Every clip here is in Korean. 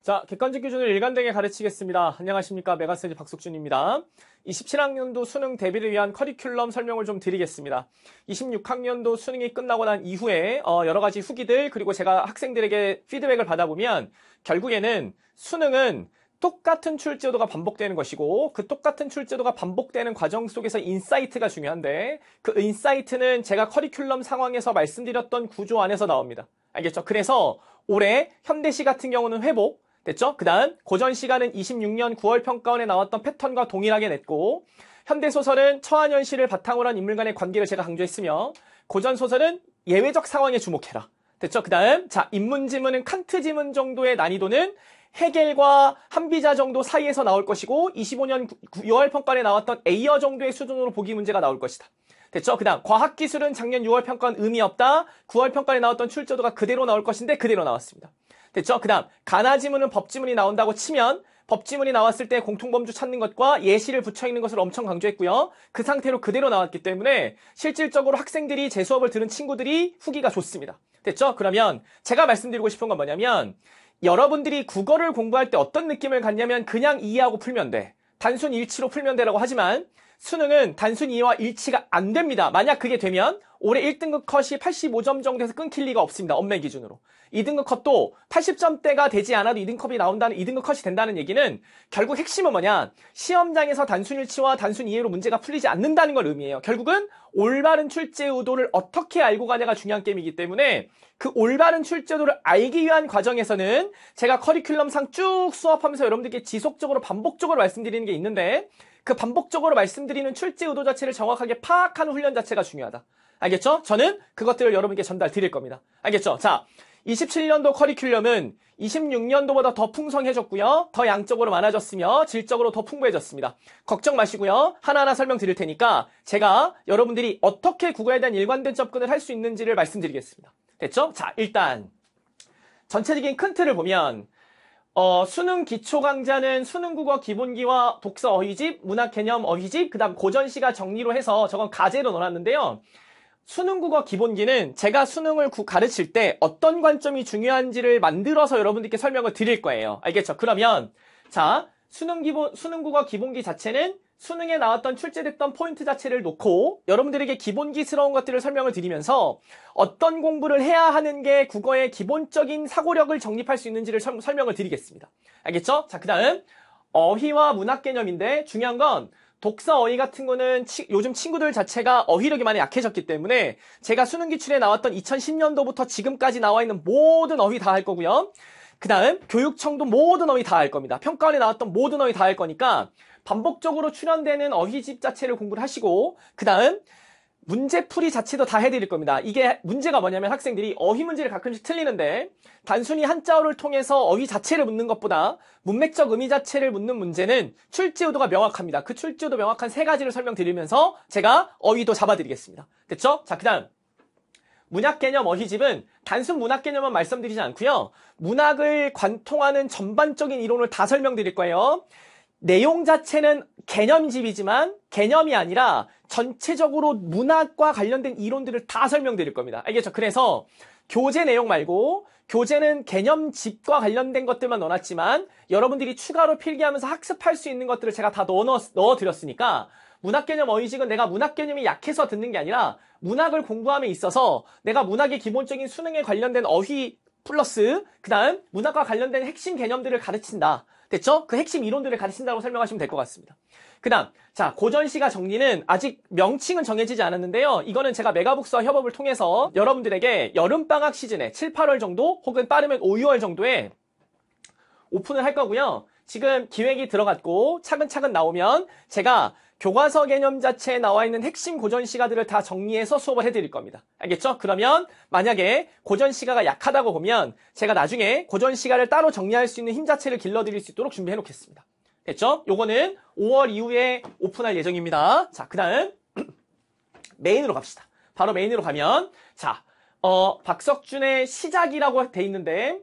자, 객관적 기준을 일관되게 가르치겠습니다. 안녕하십니까. 메가스터디 박석준입니다. 27학년도 수능 대비를 위한 커리큘럼 설명을 좀 드리겠습니다. 26학년도 수능이 끝나고 난 이후에 여러 가지 후기들 그리고 제가 학생들에게 피드백을 받아보면 결국에는 수능은 똑같은 출제도가 반복되는 것이고 그 똑같은 출제도가 반복되는 과정 속에서 인사이트가 중요한데 그 인사이트는 제가 커리큘럼 상황에서 말씀드렸던 구조 안에서 나옵니다. 알겠죠? 그래서 올해 현대시 같은 경우는 회복 됐죠? 그 다음 고전 시간은 26년 9월 평가원에 나왔던 패턴과 동일하게 냈고 현대소설은 처한현실을 바탕으로 한 인물 간의 관계를 제가 강조했으며 고전소설은 예외적 상황에 주목해라. 됐죠? 그 다음 자 인문지문은 칸트 지문 정도의 난이도는 헤겔과 한비자 정도 사이에서 나올 것이고 25년 6월 평가원에 나왔던 A어 정도의 수준으로 보기 문제가 나올 것이다. 됐죠? 그 다음 과학기술은 작년 6월 평가원 의미 없다. 9월 평가원에 나왔던 출제도가 그대로 나올 것인데 그대로 나왔습니다. 됐죠? 그 다음 가나지문은 법지문이 나온다고 치면 법지문이 나왔을 때 공통범주 찾는 것과 예시를 붙여있는 것을 엄청 강조했고요. 그 상태로 그대로 나왔기 때문에 실질적으로 학생들이 제 수업을 들은 친구들이 후기가 좋습니다. 됐죠? 그러면 제가 말씀드리고 싶은 건 뭐냐면 여러분들이 국어를 공부할 때 어떤 느낌을 갖냐면 그냥 이해하고 풀면 돼. 단순 일치로 풀면 되라고 하지만 수능은 단순 이해와 일치가 안 됩니다. 만약 그게 되면 올해 1등급 컷이 85점 정도에서 끊길 리가 없습니다. 엄매 기준으로. 2등급 컷도 80점대가 되지 않아도 2등급이 나온다는 2등급 컷이 된다는 얘기는 결국 핵심은 뭐냐? 시험장에서 단순 일치와 단순 이해로 문제가 풀리지 않는다는 걸 의미해요. 결국은 올바른 출제 의도를 어떻게 알고 가냐가 중요한 게임이기 때문에 그 올바른 출제 의도를 알기 위한 과정에서는 제가 커리큘럼상 쭉 수업하면서 여러분들께 지속적으로 반복적으로 말씀드리는 게 있는데 그 반복적으로 말씀드리는 출제 의도 자체를 정확하게 파악하는 훈련 자체가 중요하다. 알겠죠? 저는 그것들을 여러분께 전달 드릴 겁니다. 알겠죠? 자, 27년도 커리큘럼은 26년도보다 더 풍성해졌고요. 더 양적으로 많아졌으며 질적으로 더 풍부해졌습니다. 걱정 마시고요. 하나하나 설명드릴 테니까 제가 여러분들이 어떻게 국어에 대한 일관된 접근을 할 수 있는지를 말씀드리겠습니다. 됐죠? 자, 일단 전체적인 큰 틀을 보면 수능 기초 강좌는 수능국어 기본기와 독서 어휘집, 문학 개념 어휘집, 그 다음 고전시가 정리로 해서 저건 가제로 넣어놨는데요. 수능국어 기본기는 제가 수능을 가르칠 때 어떤 관점이 중요한지를 만들어서 여러분들께 설명을 드릴 거예요. 알겠죠? 그러면 자 수능국어 기본기 자체는 수능에 나왔던 출제됐던 포인트 자체를 놓고 여러분들에게 기본기스러운 것들을 설명을 드리면서 어떤 공부를 해야 하는 게 국어의 기본적인 사고력을 정립할 수 있는지를 설명을 드리겠습니다. 알겠죠? 자, 그 다음 어휘와 문학 개념인데 중요한 건 독서 어휘 같은 거는 요즘 친구들 자체가 어휘력이 많이 약해졌기 때문에 제가 수능 기출에 나왔던 2010년도부터 지금까지 나와 있는 모든 어휘 다 할 거고요. 그 다음 교육청도 모든 어휘 다 할 겁니다. 평가원에 나왔던 모든 어휘 다 할 거니까 반복적으로 출연되는 어휘집 자체를 공부를 하시고 그 다음 문제풀이 자체도 다 해드릴 겁니다. 이게 문제가 뭐냐면 학생들이 어휘 문제를 가끔씩 틀리는데 단순히 한자어를 통해서 어휘 자체를 묻는 것보다 문맥적 의미 자체를 묻는 문제는 출제 의도가 명확합니다. 그 출제 의도 명확한 세 가지를 설명드리면서 제가 어휘도 잡아드리겠습니다. 됐죠? 자, 그 다음 문학 개념 어휘집은 단순 문학 개념만 말씀드리지 않고요. 문학을 관통하는 전반적인 이론을 다 설명드릴 거예요. 내용 자체는 개념집이지만 개념이 아니라 전체적으로 문학과 관련된 이론들을 다 설명드릴 겁니다. 알겠죠? 그래서 교재 내용 말고 교재는 개념집과 관련된 것들만 넣어놨지만 여러분들이 추가로 필기하면서 학습할 수 있는 것들을 제가 다 넣어드렸으니까 문학개념 어휘집은 내가 문학개념이 약해서 듣는 게 아니라 문학을 공부함에 있어서 내가 문학의 기본적인 수능에 관련된 어휘 플러스 그 다음 문학과 관련된 핵심 개념들을 가르친다. 됐죠? 그 핵심 이론들을 가르친다고 설명하시면 될 것 같습니다. 그 다음 자 고전시가 정리는 아직 명칭은 정해지지 않았는데요. 이거는 제가 메가북스와 협업을 통해서 여러분들에게 여름방학 시즌에 7, 8월 정도 혹은 빠르면 5, 6월 정도에 오픈을 할 거고요. 지금 기획이 들어갔고 차근차근 나오면 제가 교과서 개념 자체에 나와 있는 핵심 고전시가들을 다 정리해서 수업을 해드릴 겁니다. 알겠죠? 그러면 만약에 고전시가가 약하다고 보면 제가 나중에 고전시가를 따로 정리할 수 있는 힘 자체를 길러드릴 수 있도록 준비해 놓겠습니다. 됐죠? 요거는 5월 이후에 오픈할 예정입니다. 자, 그 다음 메인으로 갑시다. 바로 메인으로 가면 자, 박석준의 시작이라고 돼 있는데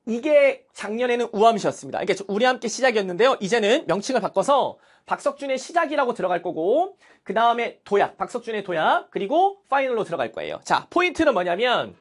이게 작년에는 우암시였습니다. 이게 우리 함께 시작이었는데요. 이제는 명칭을 바꿔서 박석준의 시작이라고 들어갈 거고 그 다음에 도약, 박석준의 도약 그리고 파이널로 들어갈 거예요. 자, 포인트는 뭐냐면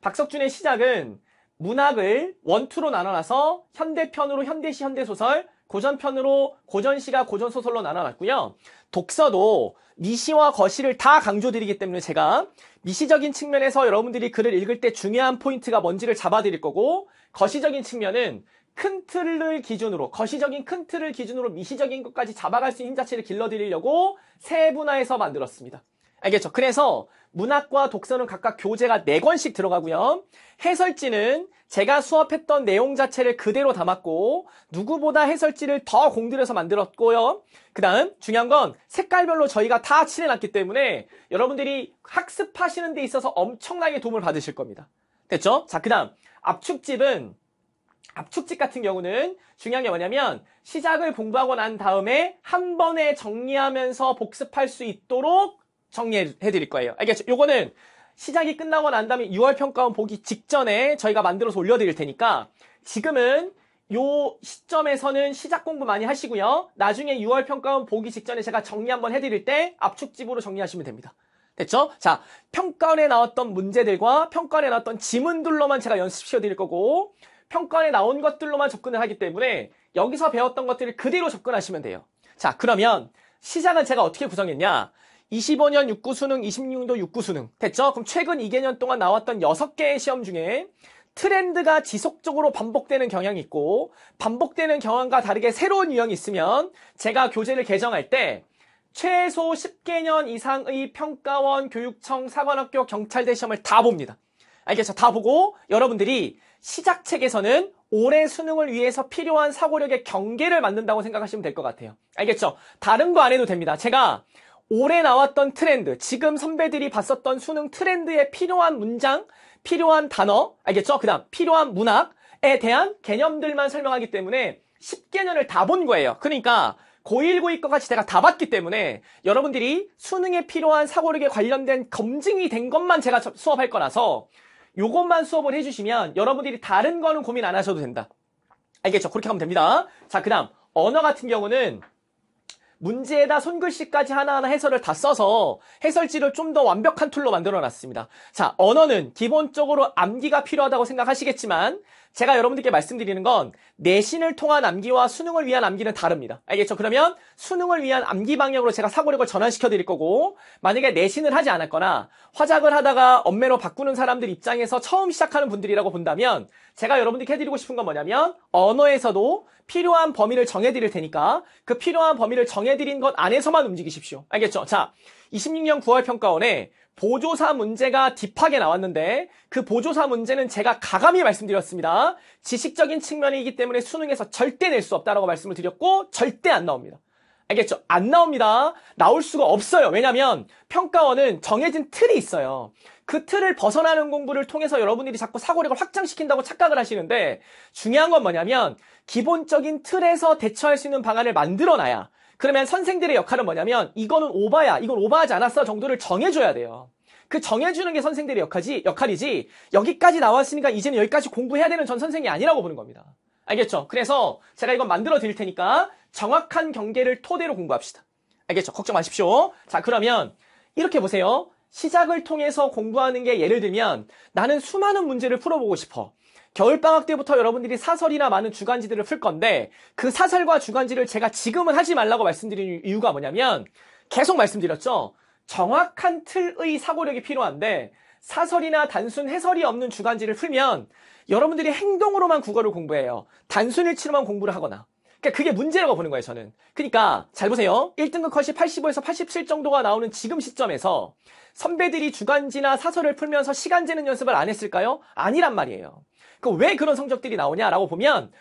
박석준의 시작은 문학을 원투로 나눠놔서 현대편으로 현대시, 현대소설, 고전편으로 고전시가 고전소설로 나눠놨고요. 독서도 미시와 거시를 다 강조드리기 때문에 제가 미시적인 측면에서 여러분들이 글을 읽을 때 중요한 포인트가 뭔지를 잡아드릴 거고, 거시적인 측면은 큰 틀을 기준으로, 거시적인 큰 틀을 기준으로 미시적인 것까지 잡아갈 수 있는 힘 자체를 길러드리려고 세분화해서 만들었습니다. 알겠죠? 그래서 문학과 독서는 각각 교재가 4권씩 들어가고요. 해설지는 제가 수업했던 내용 자체를 그대로 담았고 누구보다 해설지를 더 공들여서 만들었고요. 그 다음 중요한 건 색깔별로 저희가 다 칠해놨기 때문에 여러분들이 학습하시는 데 있어서 엄청나게 도움을 받으실 겁니다. 됐죠? 자, 그 다음 압축집 같은 경우는 중요한 게 뭐냐면 시작을 공부하고 난 다음에 한 번에 정리하면서 복습할 수 있도록 정리해 드릴 거예요. 알겠죠? 요거는 시작이 끝나고 난 다음에 6월 평가원 보기 직전에 저희가 만들어서 올려드릴 테니까 지금은 요 시점에서는 시작 공부 많이 하시고요. 나중에 6월 평가원 보기 직전에 제가 정리 한번 해드릴 때 압축집으로 정리하시면 됩니다. 됐죠? 자, 평가원에 나왔던 문제들과 평가원에 나왔던 지문들로만 제가 연습시켜 드릴 거고 평가원에 나온 것들로만 접근을 하기 때문에 여기서 배웠던 것들을 그대로 접근하시면 돼요. 자, 그러면 시작은 제가 어떻게 구성했냐? 25년 6구 수능, 26년도 6구 수능. 됐죠? 그럼 최근 2개년 동안 나왔던 6개의 시험 중에 트렌드가 지속적으로 반복되는 경향이 있고 반복되는 경향과 다르게 새로운 유형이 있으면 제가 교재를 개정할 때 최소 10개년 이상의 평가원, 교육청, 사관학교, 경찰대 시험을 다 봅니다. 알겠죠? 다 보고 여러분들이 시작책에서는 올해 수능을 위해서 필요한 사고력의 경계를 만든다고 생각하시면 될 것 같아요. 알겠죠? 다른 거 안 해도 됩니다. 제가 올해 나왔던 트렌드, 지금 선배들이 봤었던 수능 트렌드에 필요한 문장, 필요한 단어, 알겠죠? 그 다음 필요한 문학에 대한 개념들만 설명하기 때문에 10개년을 다 본 거예요. 그러니까 고1, 고2 것 같이 제가 다 봤기 때문에 여러분들이 수능에 필요한 사고력에 관련된 검증이 된 것만 제가 수업할 거라서 요것만 수업을 해주시면 여러분들이 다른 거는 고민 안 하셔도 된다. 알겠죠? 그렇게 하면 됩니다. 자, 그 다음 언어 같은 경우는 문제에다 손글씨까지 하나하나 해설을 다 써서 해설지를 좀 더 완벽한 툴로 만들어놨습니다. 자, 언어는 기본적으로 암기가 필요하다고 생각하시겠지만 제가 여러분들께 말씀드리는 건 내신을 통한 암기와 수능을 위한 암기는 다릅니다. 알겠죠? 그러면 수능을 위한 암기 방향으로 제가 사고력을 전환시켜 드릴 거고 만약에 내신을 하지 않았거나 화작을 하다가 엄매로 바꾸는 사람들 입장에서 처음 시작하는 분들이라고 본다면 제가 여러분들께 해드리고 싶은 건 뭐냐면 언어에서도 필요한 범위를 정해드릴 테니까 그 필요한 범위를 정해드린 것 안에서만 움직이십시오. 알겠죠? 자, 26년 9월 평가원에 보조사 문제가 딥하게 나왔는데 그 보조사 문제는 제가 가감히 말씀드렸습니다. 지식적인 측면이기 때문에 수능에서 절대 낼 수 없다라고 말씀을 드렸고 절대 안 나옵니다. 알겠죠? 안 나옵니다. 나올 수가 없어요. 왜냐하면 평가원은 정해진 틀이 있어요. 그 틀을 벗어나는 공부를 통해서 여러분들이 자꾸 사고력을 확장시킨다고 착각을 하시는데 중요한 건 뭐냐면 기본적인 틀에서 대처할 수 있는 방안을 만들어놔야 그러면 선생들의 역할은 뭐냐면 이거는 오바야, 이건 오바하지 않았어 정도를 정해줘야 돼요. 그 정해주는 게 선생들의 역할이지 여기까지 나왔으니까 이제는 여기까지 공부해야 되는 전 선생이 아니라고 보는 겁니다. 알겠죠? 그래서 제가 이건 만들어 드릴 테니까 정확한 경계를 토대로 공부합시다. 알겠죠? 걱정 마십시오. 자, 그러면 이렇게 보세요. 시작을 통해서 공부하는 게 예를 들면 나는 수많은 문제를 풀어보고 싶어. 겨울방학 때부터 여러분들이 사설이나 많은 주간지들을 풀 건데 그 사설과 주간지를 제가 지금은 하지 말라고 말씀드리는 이유가 뭐냐면 계속 말씀드렸죠. 정확한 틀의 사고력이 필요한데 사설이나 단순 해설이 없는 주간지를 풀면 여러분들이 행동으로만 국어를 공부해요. 단순 일치로만 공부를 하거나. 그러니까 그게 문제라고 보는 거예요, 저는. 그러니까 잘 보세요. 1등급 컷이 85에서 87 정도가 나오는 지금 시점에서 선배들이 주간지나 사설을 풀면서 시간 재는 연습을 안 했을까요? 아니란 말이에요. 왜 그런 성적들이 나오냐라고 보면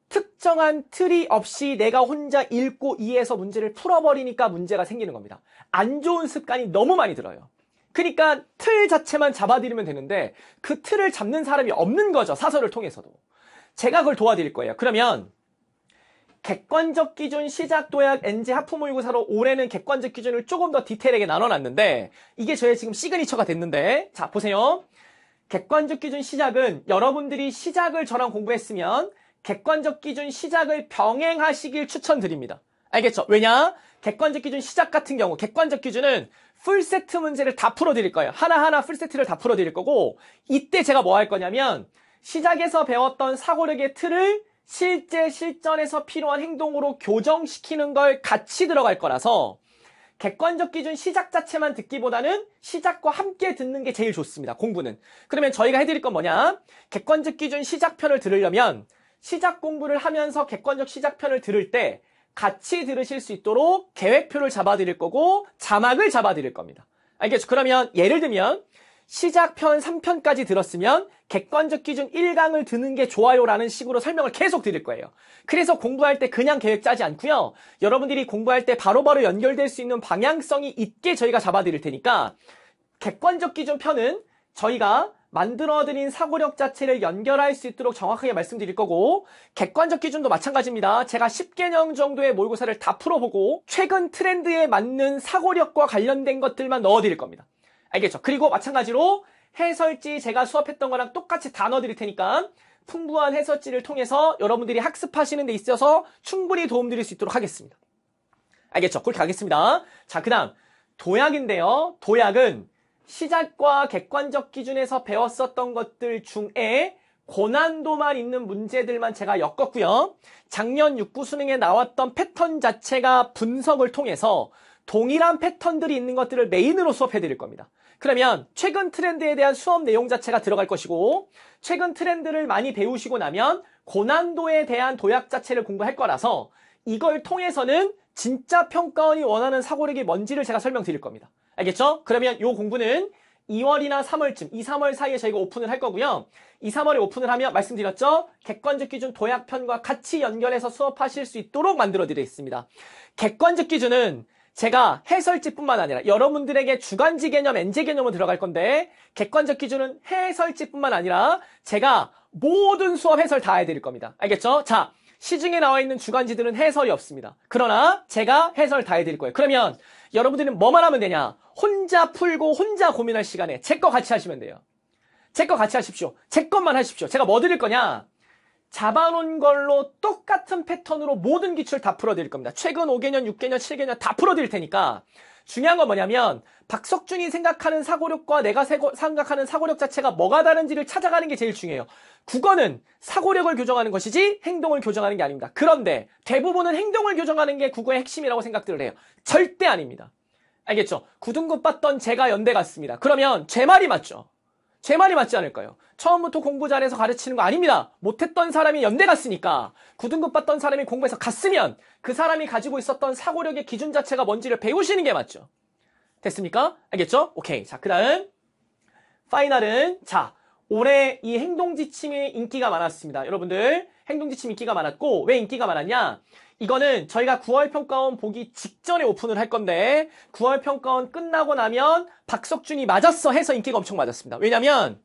특정한 틀이 없이 내가 혼자 읽고 이해해서 문제를 풀어버리니까 문제가 생기는 겁니다. 안 좋은 습관이 너무 많이 들어요. 그러니까 틀 자체만 잡아드리면 되는데 그 틀을 잡는 사람이 없는 거죠. 사설을 통해서도. 제가 그걸 도와드릴 거예요. 그러면 객관적 기준, 시작, 도약, 엔제, 하프 모의고사로 올해는 객관적 기준을 조금 더 디테일하게 나눠놨는데 이게 저의 지금 시그니처가 됐는데 자 보세요. 객관적 기준 시작은 여러분들이 시작을 저랑 공부했으면 객관적 기준 시작을 병행하시길 추천드립니다. 알겠죠? 왜냐? 객관적 기준 시작 같은 경우 객관적 기준은 풀세트 문제를 다 풀어드릴 거예요. 하나하나 풀세트를 다 풀어드릴 거고 이때 제가 뭐 할 거냐면 시작에서 배웠던 사고력의 틀을 실제 실전에서 필요한 행동으로 교정시키는 걸 같이 들어갈 거라서 객관적 기준 시작 자체만 듣기보다는 시작과 함께 듣는 게 제일 좋습니다. 공부는. 그러면 저희가 해드릴 건 뭐냐? 객관적 기준 시작편을 들으려면 시작 공부를 하면서 객관적 시작편을 들을 때 같이 들으실 수 있도록 계획표를 잡아드릴 거고 자막을 잡아드릴 겁니다. 알겠죠? 그러면 예를 들면 시작편 3편까지 들었으면 객관적 기준 1강을 듣는 게 좋아요라는 식으로 설명을 계속 드릴 거예요. 그래서 공부할 때 그냥 계획 짜지 않고요. 여러분들이 공부할 때 바로바로 연결될 수 있는 방향성이 있게 저희가 잡아드릴 테니까 객관적 기준 편은 저희가 만들어드린 사고력 자체를 연결할 수 있도록 정확하게 말씀드릴 거고 객관적 기준도 마찬가지입니다. 제가 10개념 정도의 모의고사를 다 풀어보고 최근 트렌드에 맞는 사고력과 관련된 것들만 넣어드릴 겁니다. 알겠죠? 그리고 마찬가지로 해설지 제가 수업했던 거랑 똑같이 다 넣어드릴 테니까 풍부한 해설지를 통해서 여러분들이 학습하시는 데 있어서 충분히 도움드릴 수 있도록 하겠습니다. 알겠죠? 그렇게 가겠습니다. 자, 그 다음 도약인데요. 도약은 시작과 객관적 기준에서 배웠었던 것들 중에 고난도만 있는 문제들만 제가 엮었고요. 작년 6구 수능에 나왔던 패턴 자체가 분석을 통해서 동일한 패턴들이 있는 것들을 메인으로 수업해 드릴 겁니다. 그러면 최근 트렌드에 대한 수업 내용 자체가 들어갈 것이고 최근 트렌드를 많이 배우시고 나면 고난도에 대한 도약 자체를 공부할 거라서 이걸 통해서는 진짜 평가원이 원하는 사고력이 뭔지를 제가 설명드릴 겁니다. 알겠죠? 그러면 이 공부는 2월이나 3월쯤, 2, 3월 사이에 저희가 오픈을 할 거고요. 2, 3월에 오픈을 하면 말씀드렸죠? 객관적 기준 도약편과 같이 연결해서 수업하실 수 있도록 만들어 드리겠습니다. 객관적 기준은 제가 해설지뿐만 아니라 여러분들에게 주간지 개념, 엔제 개념으로 들어갈 건데 객관적 기준은 해설지뿐만 아니라 제가 모든 수업 해설 다 해드릴 겁니다. 알겠죠? 자, 시중에 나와 있는 주간지들은 해설이 없습니다. 그러나 제가 해설 다 해드릴 거예요. 그러면 여러분들은 뭐만 하면 되냐? 혼자 풀고 혼자 고민할 시간에 제 거 같이 하시면 돼요. 제 거 같이 하십시오. 제 것만 하십시오. 제가 뭐 드릴 거냐? 잡아놓은 걸로 똑같은 패턴으로 모든 기출 다 풀어드릴 겁니다. 최근 5개년, 6개년, 7개년 다 풀어드릴 테니까 중요한 건 뭐냐면 박석준이 생각하는 사고력과 내가 생각하는 사고력 자체가 뭐가 다른지를 찾아가는 게 제일 중요해요. 국어는 사고력을 교정하는 것이지 행동을 교정하는 게 아닙니다. 그런데 대부분은 행동을 교정하는 게 국어의 핵심이라고 생각들을 해요. 절대 아닙니다. 알겠죠? 9등급 봤던 제가 연대 갔습니다. 그러면 제 말이 맞죠? 제 말이 맞지 않을까요? 처음부터 공부 잘해서 가르치는 거 아닙니다. 못했던 사람이 연대 갔으니까 9등급 받던 사람이 공부해서 갔으면 그 사람이 가지고 있었던 사고력의 기준 자체가 뭔지를 배우시는 게 맞죠. 됐습니까? 알겠죠? 오케이. 자, 그 다음 파이널은 자, 올해 이 행동지침이 인기가 많았습니다. 여러분들 행동지침 인기가 많았고 왜 인기가 많았냐? 이거는 저희가 9월 평가원 보기 직전에 오픈을 할 건데 9월 평가원 끝나고 나면 박석준이 맞았어 해서 인기가 엄청 맞았습니다. 왜냐면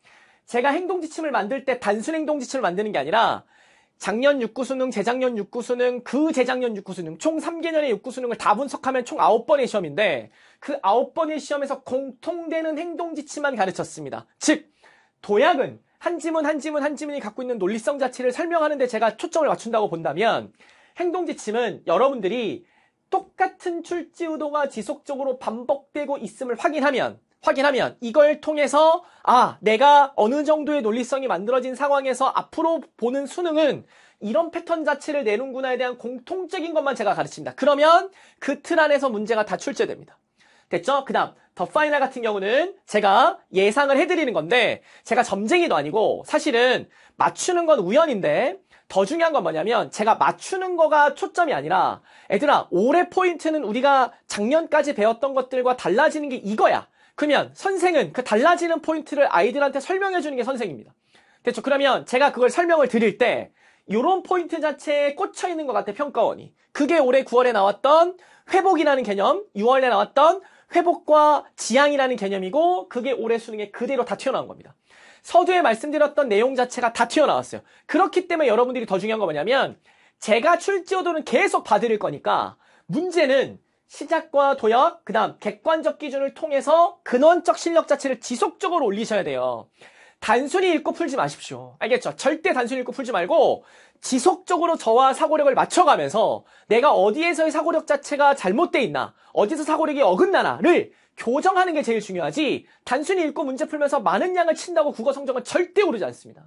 제가 행동지침을 만들 때 단순 행동지침을 만드는 게 아니라 작년 6구 수능, 재작년 6구 수능, 그 재작년 6구 수능 총 3개년의 6구 수능을 다 분석하면 총 9번의 시험인데 그 9번의 시험에서 공통되는 행동지침만 가르쳤습니다. 즉 도약은 한 지문 한 지문 한 지문이 갖고 있는 논리성 자체를 설명하는 데 제가 초점을 맞춘다고 본다면 행동지침은 여러분들이 똑같은 출제 의도가 지속적으로 반복되고 있음을 확인하면 이걸 통해서 내가 어느 정도의 논리성이 만들어진 상황에서 앞으로 보는 수능은 이런 패턴 자체를 내는구나에 대한 공통적인 것만 제가 가르칩니다. 그러면 그 틀 안에서 문제가 다 출제됩니다. 됐죠? 그 다음 더 파이널 같은 경우는 제가 예상을 해드리는 건데 제가 점쟁이도 아니고 사실은 맞추는 건 우연인데 더 중요한 건 뭐냐면 제가 맞추는 거가 초점이 아니라 얘들아 올해 포인트는 우리가 작년까지 배웠던 것들과 달라지는 게 이거야. 그러면 선생은 그 달라지는 포인트를 아이들한테 설명해 주는 게 선생입니다. 됐죠? 그러면 제가 그걸 설명을 드릴 때 이런 포인트 자체에 꽂혀 있는 것 같아 평가원이. 그게 올해 9월에 나왔던 회복이라는 개념, 6월에 나왔던 회복과 지향이라는 개념이고 그게 올해 수능에 그대로 다 튀어나온 겁니다. 서두에 말씀드렸던 내용 자체가 다 튀어나왔어요. 그렇기 때문에 여러분들이 더 중요한 건 뭐냐면 제가 출제오도는 계속 봐드릴 거니까 문제는 시작과 도약, 그 다음 객관적 기준을 통해서 근원적 실력 자체를 지속적으로 올리셔야 돼요. 단순히 읽고 풀지 마십시오. 알겠죠? 절대 단순히 읽고 풀지 말고 지속적으로 저와 사고력을 맞춰가면서 내가 어디에서의 사고력 자체가 잘못돼 있나, 어디서 사고력이 어긋나나를 교정하는 게 제일 중요하지 단순히 읽고 문제 풀면서 많은 양을 친다고 국어 성적은 절대 오르지 않습니다.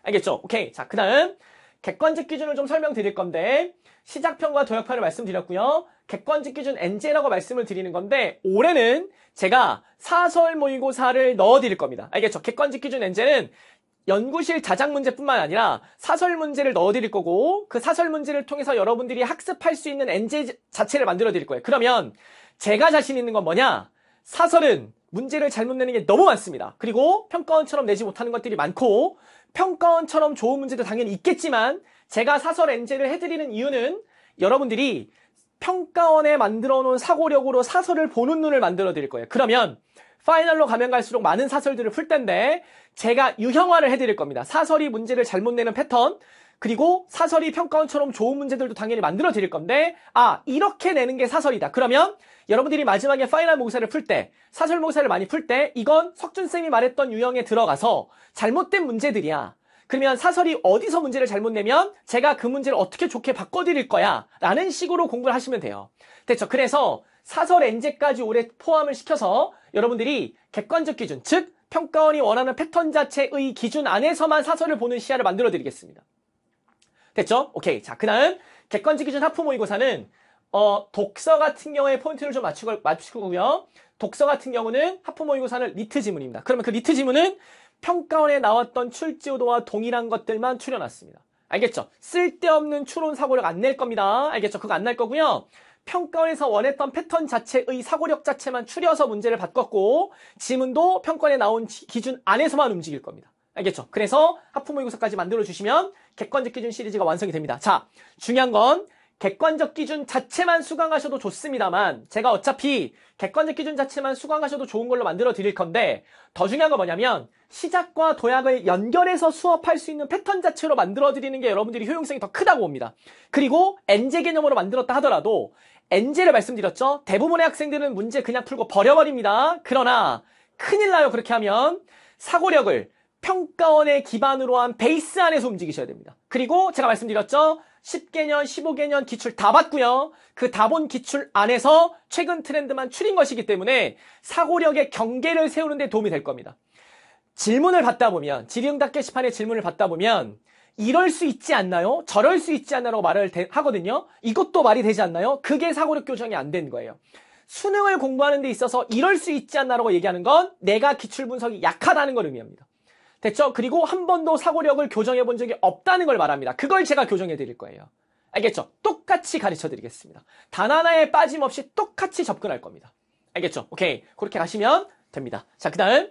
알겠죠? 오케이. 자, 그 다음 객관적 기준을 좀 설명드릴 건데 시작편과 도약편을 말씀드렸고요. 객관적 기준 NJ라고 말씀을 드리는 건데 올해는 제가 사설 모의고사를 넣어드릴 겁니다. 알겠죠? 객관적 기준 NJ는 연구실 자작 문제뿐만 아니라 사설 문제를 넣어드릴 거고 그 사설 문제를 통해서 여러분들이 학습할 수 있는 NJ 자체를 만들어 드릴 거예요. 그러면 제가 자신 있는 건 뭐냐? 사설은 문제를 잘못 내는 게 너무 많습니다. 그리고 평가원처럼 내지 못하는 것들이 많고 평가원처럼 좋은 문제도 당연히 있겠지만 제가 사설 NJ를 해드리는 이유는 여러분들이 평가원에 만들어 놓은 사고력으로 사설을 보는 눈을 만들어 드릴 거예요. 그러면 파이널로 가면 갈수록 많은 사설들을 풀 텐데 제가 유형화를 해드릴 겁니다. 사설이 문제를 잘못 내는 패턴 그리고 사설이 평가원처럼 좋은 문제들도 당연히 만들어 드릴 건데 이렇게 내는 게 사설이다. 그러면 여러분들이 마지막에 파이널 모의고사를 풀 때 사설 모의고사를 많이 풀 때 이건 석준쌤이 말했던 유형에 들어가서 잘못된 문제들이야. 그러면 사설이 어디서 문제를 잘못 내면 제가 그 문제를 어떻게 좋게 바꿔드릴 거야 라는 식으로 공부를 하시면 돼요. 됐죠? 그래서 사설 NJ까지 올해 포함을 시켜서 여러분들이 객관적 기준, 즉 평가원이 원하는 패턴 자체의 기준 안에서만 사설을 보는 시야를 만들어 드리겠습니다. 됐죠? 오케이. 자, 그 다음 객관적 기준 하프 모의고사는 독서 같은 경우에 포인트를 좀 맞추고요. 독서 같은 경우는 하프 모의고사는 리트 지문입니다. 그러면 그 리트 지문은 평가원에 나왔던 출제도와 동일한 것들만 추려놨습니다. 알겠죠? 쓸데없는 추론 사고력 안 낼 겁니다. 알겠죠? 그거 안 날 거고요. 평가원에서 원했던 패턴 자체의 사고력 자체만 추려서 문제를 바꿨고 지문도 평가원에 나온 기준 안에서만 움직일 겁니다. 알겠죠? 그래서 하프 모의고사까지 만들어주시면 객관적 기준 시리즈가 완성이 됩니다. 자, 중요한 건 객관적 기준 자체만 수강하셔도 좋습니다만 제가 어차피 객관적 기준 자체만 수강하셔도 좋은 걸로 만들어 드릴 건데 더 중요한 건 뭐냐면 시작과 도약을 연결해서 수업할 수 있는 패턴 자체로 만들어 드리는 게 여러분들이 효용성이 더 크다고 봅니다. 그리고 NJ 개념으로 만들었다 하더라도 NJ를 말씀드렸죠. 대부분의 학생들은 문제 그냥 풀고 버려버립니다. 그러나 큰일 나요. 그렇게 하면 사고력을 평가원의 기반으로 한 베이스 안에서 움직이셔야 됩니다. 그리고 제가 말씀드렸죠. 10개년, 15개년 기출 다 봤고요. 그 다 본 기출 안에서 최근 트렌드만 추린 것이기 때문에 사고력의 경계를 세우는 데 도움이 될 겁니다. 질문을 받다 보면 질의응답 게시판에 질문을 받다 보면 이럴 수 있지 않나요? 저럴 수 있지 않나라고 말을 하거든요. 이것도 말이 되지 않나요? 그게 사고력 교정이 안 된 거예요. 수능을 공부하는 데 있어서 이럴 수 있지 않나라고 얘기하는 건 내가 기출 분석이 약하다는 걸 의미합니다. 됐죠? 그리고 한 번도 사고력을 교정해 본 적이 없다는 걸 말합니다. 그걸 제가 교정해 드릴 거예요. 알겠죠? 똑같이 가르쳐 드리겠습니다. 단 하나에 빠짐없이 똑같이 접근할 겁니다. 알겠죠? 오케이. 그렇게 가시면 됩니다. 자, 그 다음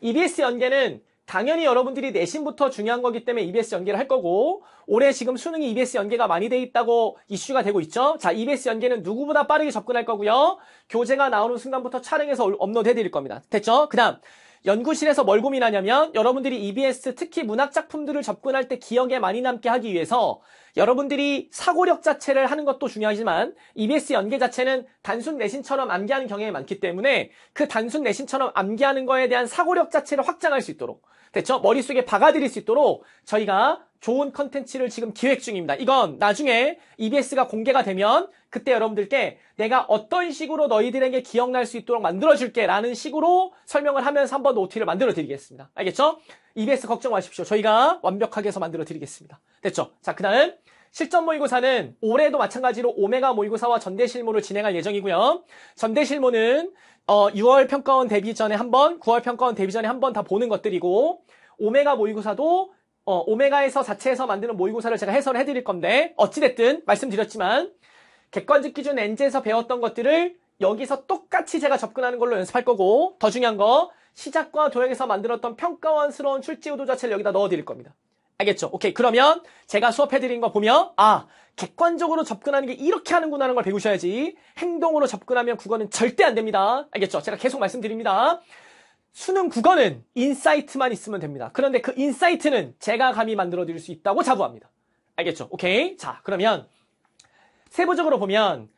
EBS 연계는 당연히 여러분들이 내신부터 중요한 거기 때문에 EBS 연계를 할 거고 올해 지금 수능이 EBS 연계가 많이 돼 있다고 이슈가 되고 있죠. 자, EBS 연계는 누구보다 빠르게 접근할 거고요. 교재가 나오는 순간부터 촬영해서 업로드 해드릴 겁니다. 됐죠? 그 다음 연구실에서 뭘 고민하냐면 여러분들이 EBS 특히 문학 작품들을 접근할 때 기억에 많이 남게 하기 위해서 여러분들이 사고력 자체를 하는 것도 중요하지만 EBS 연계 자체는 단순 내신처럼 암기하는 경향이 많기 때문에 그 단순 내신처럼 암기하는 거에 대한 사고력 자체를 확장할 수 있도록 됐죠? 머릿속에 박아드릴 수 있도록 저희가 좋은 컨텐츠를 지금 기획 중입니다. 이건 나중에 EBS가 공개가 되면 그때 여러분들께 내가 어떤 식으로 너희들에게 기억날 수 있도록 만들어줄게 라는 식으로 설명을 하면서 한 번 더 OT를 만들어 드리겠습니다. 알겠죠? EBS 걱정 마십시오. 저희가 완벽하게 해서 만들어 드리겠습니다. 됐죠? 자, 그 다음 실전 모의고사는 올해도 마찬가지로 오메가 모의고사와 전대실모를 진행할 예정이고요. 전대실모는 6월 평가원 데뷔 전에 한 번, 9월 평가원 데뷔 전에 한 번 다 보는 것들이고 오메가 모의고사도 오메가에서 자체에서 만드는 모의고사를 제가 해설을 해드릴 건데 어찌됐든 말씀드렸지만 객관적 기준 NJ에서 배웠던 것들을 여기서 똑같이 제가 접근하는 걸로 연습할 거고 더 중요한 거 시작과 도약에서 만들었던 평가원스러운 출제 의도 자체를 여기다 넣어드릴 겁니다. 알겠죠? 오케이. 그러면 제가 수업해드린 거 보면 객관적으로 접근하는 게 이렇게 하는구나 하는 걸 배우셔야지 행동으로 접근하면 국어는 절대 안 됩니다. 알겠죠? 제가 계속 말씀드립니다. 수능 국어는 인사이트만 있으면 됩니다. 그런데 그 인사이트는 제가 감히 만들어 드릴 수 있다고 자부합니다. 알겠죠? 오케이. 자, 그러면 세부적으로 보면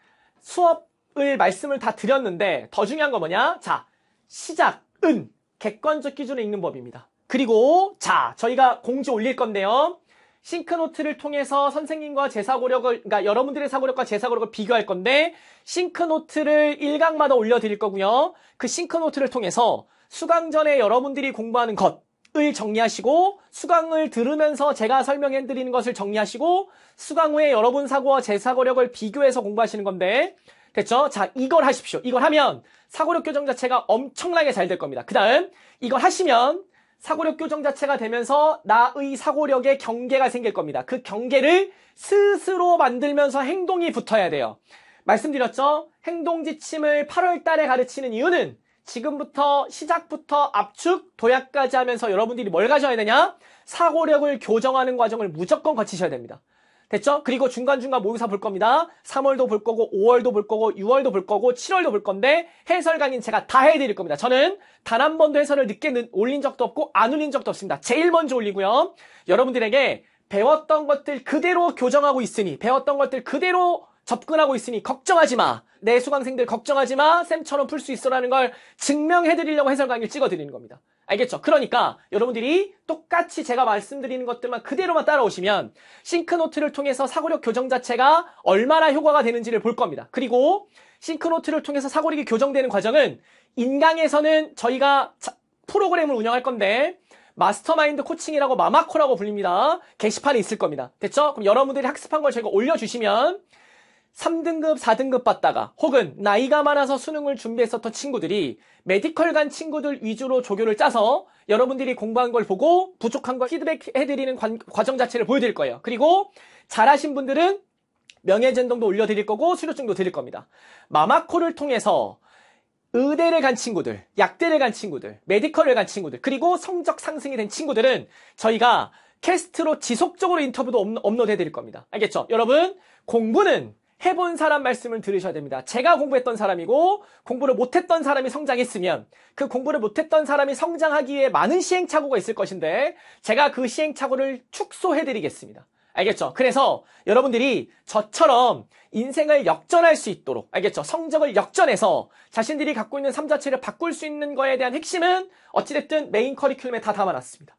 수업을 말씀을 다 드렸는데 더 중요한 건 뭐냐? 자, 시작은 객관적 기준을 읽는 법입니다. 그리고 자, 저희가 공지 올릴 건데요. 싱크노트를 통해서 선생님과 제 사고력을, 그러니까 여러분들의 사고력과 제 사고력을 비교할 건데 싱크노트를 1강마다 올려드릴 거고요. 그 싱크노트를 통해서 수강 전에 여러분들이 공부하는 것, 을 정리하시고 수강을 들으면서 제가 설명해 드리는 것을 정리하시고 수강 후에 여러분 사고와 제 사고력을 비교해서 공부하시는 건데 됐죠? 자, 이걸 하십시오. 이걸 하면 사고력 교정 자체가 엄청나게 잘 될 겁니다. 그 다음 이걸 하시면 사고력 교정 자체가 되면서 나의 사고력에 경계가 생길 겁니다. 그 경계를 스스로 만들면서 행동이 붙어야 돼요. 말씀드렸죠? 행동 지침을 8월 달에 가르치는 이유는 지금부터 시작부터 압축, 도약까지 하면서 여러분들이 뭘 가져야 되냐? 사고력을 교정하는 과정을 무조건 거치셔야 됩니다. 됐죠? 그리고 중간중간 모의고사 볼 겁니다. 3월도 볼 거고 5월도 볼 거고 6월도 볼 거고 7월도 볼 건데 해설 강의는 제가 다 해드릴 겁니다. 저는 단 한 번도 해설을 늦게 올린 적도 없고 안 올린 적도 없습니다. 제일 먼저 올리고요. 여러분들에게 배웠던 것들 그대로 교정하고 있으니 배웠던 것들 그대로 접근하고 있으니 걱정하지 마. 내 수강생들 걱정하지 마. 쌤처럼 풀 수 있어라는 걸 증명해드리려고 해설 강의를 찍어드리는 겁니다. 알겠죠? 그러니까 여러분들이 똑같이 제가 말씀드리는 것들만 그대로만 따라오시면 싱크노트를 통해서 사고력 교정 자체가 얼마나 효과가 되는지를 볼 겁니다. 그리고 싱크노트를 통해서 사고력이 교정되는 과정은 인강에서는 저희가 프로그램을 운영할 건데 마스터마인드 코칭이라고 마마코라고 불립니다. 게시판에 있을 겁니다. 됐죠? 그럼 여러분들이 학습한 걸 저희가 올려주시면 3등급, 4등급 받다가 혹은 나이가 많아서 수능을 준비했었던 친구들이 메디컬 간 친구들 위주로 조교를 짜서 여러분들이 공부한 걸 보고 부족한 걸 피드백 해드리는 과정 자체를 보여드릴 거예요. 그리고 잘하신 분들은 명예전동도 올려드릴 거고 수료증도 드릴 겁니다. 마마코를 통해서 의대를 간 친구들, 약대를 간 친구들, 메디컬을 간 친구들, 그리고 성적 상승이 된 친구들은 저희가 캐스트로 지속적으로 인터뷰도 업로드 해드릴 겁니다. 알겠죠? 여러분, 공부는 해본 사람 말씀을 들으셔야 됩니다. 제가 공부했던 사람이고 공부를 못했던 사람이 성장했으면 그 공부를 못했던 사람이 성장하기 위해 많은 시행착오가 있을 것인데 제가 그 시행착오를 축소해드리겠습니다. 알겠죠? 그래서 여러분들이 저처럼 인생을 역전할 수 있도록 알겠죠? 성적을 역전해서 자신들이 갖고 있는 삶 자체를 바꿀 수 있는 거에 대한 핵심은 어찌됐든 메인 커리큘럼에 다 담아놨습니다.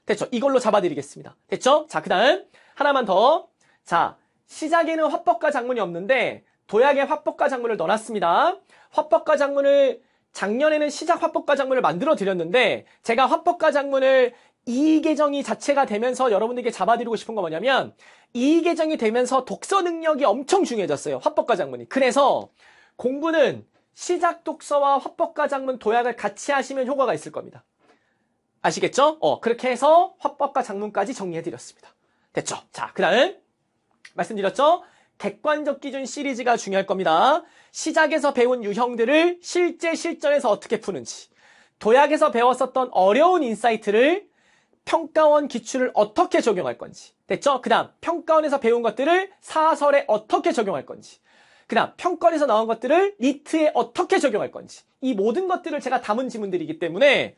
됐죠? 이걸로 잡아드리겠습니다. 됐죠? 자, 그 다음 하나만 더. 자, 시작에는 화법과 장문이 없는데 도약에 화법과 장문을 넣어놨습니다. 화법과 장문을 작년에는 시작 화법과 장문을 만들어 드렸는데 제가 화법과 장문을 이 계정이 자체가 되면서 여러분들께 잡아드리고 싶은 건 뭐냐면 이 계정이 되면서 독서 능력이 엄청 중요해졌어요. 화법과 장문이. 그래서 공부는 시작 독서와 화법과 장문 도약을 같이 하시면 효과가 있을 겁니다. 아시겠죠? 그렇게 해서 화법과 장문까지 정리해드렸습니다. 됐죠? 자, 그 다음 말씀드렸죠? 객관적 기준 시리즈가 중요할 겁니다. 시작에서 배운 유형들을 실제 실전에서 어떻게 푸는지, 도약에서 배웠었던 어려운 인사이트를 평가원 기출을 어떻게 적용할 건지, 됐죠? 그 다음 평가원에서 배운 것들을 사설에 어떻게 적용할 건지, 그 다음 평가원에서 나온 것들을 리트에 어떻게 적용할 건지, 이 모든 것들을 제가 담은 지문들이기 때문에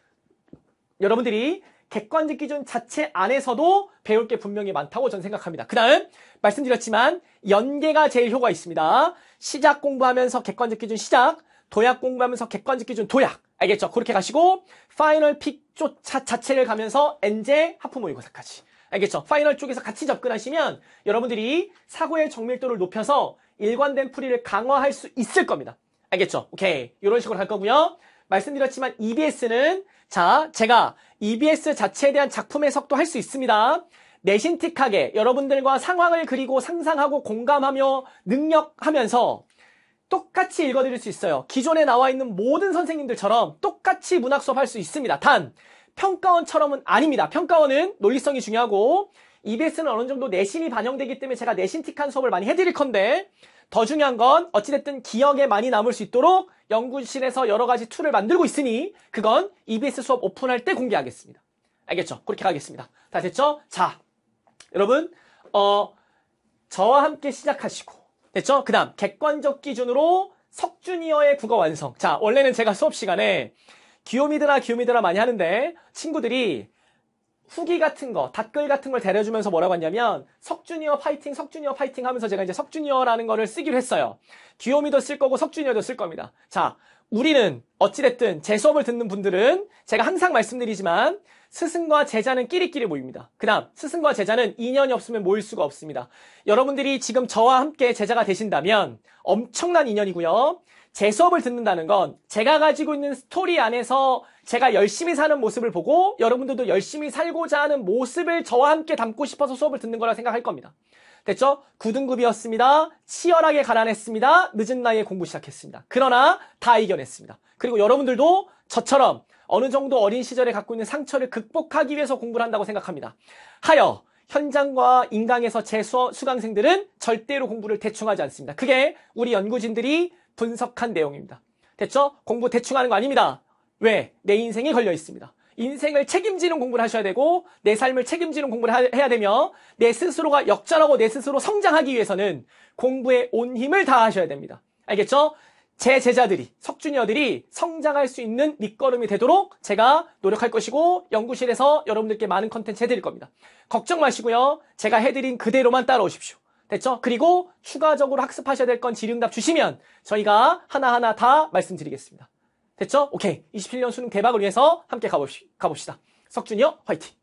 여러분들이 객관적 기준 자체 안에서도 배울 게 분명히 많다고 저는 생각합니다. 그 다음 말씀드렸지만 연계가 제일 효과 있습니다. 시작 공부하면서 객관적 기준 시작, 도약 공부하면서 객관적 기준 도약. 알겠죠? 그렇게 가시고 파이널 픽 쪽 자체를 가면서 엔제 하프 모의고사까지. 알겠죠? 파이널 쪽에서 같이 접근하시면 여러분들이 사고의 정밀도를 높여서 일관된 풀이를 강화할 수 있을 겁니다. 알겠죠? 오케이. 이런 식으로 할 거고요. 말씀드렸지만 EBS는 자, 제가 EBS 자체에 대한 작품 해석도 할 수 있습니다. 내신틱하게 여러분들과 상황을 그리고 상상하고 공감하며 능력하면서 똑같이 읽어드릴 수 있어요. 기존에 나와 있는 모든 선생님들처럼 똑같이 문학 수업할 수 있습니다. 단 평가원처럼은 아닙니다. 평가원은 논리성이 중요하고 EBS는 어느 정도 내신이 반영되기 때문에 제가 내신틱한 수업을 많이 해드릴 건데 더 중요한 건 어찌됐든 기억에 많이 남을 수 있도록 연구실에서 여러 가지 툴을 만들고 있으니 그건 EBS 수업 오픈할 때 공개하겠습니다. 알겠죠? 그렇게 가겠습니다. 다 됐죠? 자, 여러분 저와 함께 시작하시고 됐죠? 그 다음 객관적 기준으로 석주니어의 국어 완성. 자, 원래는 제가 수업 시간에 기요미드라 많이 하는데 친구들이 후기 같은 거, 댓글 같은 걸 데려주면서 뭐라고 했냐면 석주니어 파이팅 하면서 제가 이제 석주니어라는 거를 쓰기로 했어요. 귀요미도 쓸 거고 석주니어도 쓸 겁니다. 자, 우리는 어찌됐든 제 수업을 듣는 분들은 제가 항상 말씀드리지만 스승과 제자는 끼리끼리 모입니다. 그 다음 스승과 제자는 인연이 없으면 모일 수가 없습니다. 여러분들이 지금 저와 함께 제자가 되신다면 엄청난 인연이고요. 제 수업을 듣는다는 건 제가 가지고 있는 스토리 안에서 제가 열심히 사는 모습을 보고 여러분들도 열심히 살고자 하는 모습을 저와 함께 담고 싶어서 수업을 듣는 거라 생각할 겁니다. 됐죠? 9등급이었습니다. 치열하게 가난했습니다. 늦은 나이에 공부 시작했습니다. 그러나 다 이겨냈습니다. 그리고 여러분들도 저처럼 어느 정도 어린 시절에 갖고 있는 상처를 극복하기 위해서 공부를 한다고 생각합니다. 하여 현장과 인강에서 제 수강생들은 절대로 공부를 대충 하지 않습니다. 그게 우리 연구진들이 분석한 내용입니다. 됐죠? 공부 대충 하는 거 아닙니다. 왜? 내 인생이 걸려 있습니다. 인생을 책임지는 공부를 하셔야 되고 내 삶을 책임지는 공부를 해야 되며 내 스스로가 역전하고 내 스스로 성장하기 위해서는 공부에 온 힘을 다하셔야 됩니다. 알겠죠? 제 제자들이, 석주니어들이 성장할 수 있는 밑거름이 되도록 제가 노력할 것이고 연구실에서 여러분들께 많은 컨텐츠 해드릴 겁니다. 걱정 마시고요. 제가 해드린 그대로만 따라오십시오. 됐죠? 그리고 추가적으로 학습하셔야 될 건 질의응답 주시면 저희가 하나하나 다 말씀드리겠습니다. 됐죠? 오케이. 27년 수능 대박을 위해서 함께 가봅시다. 석주니어 화이팅!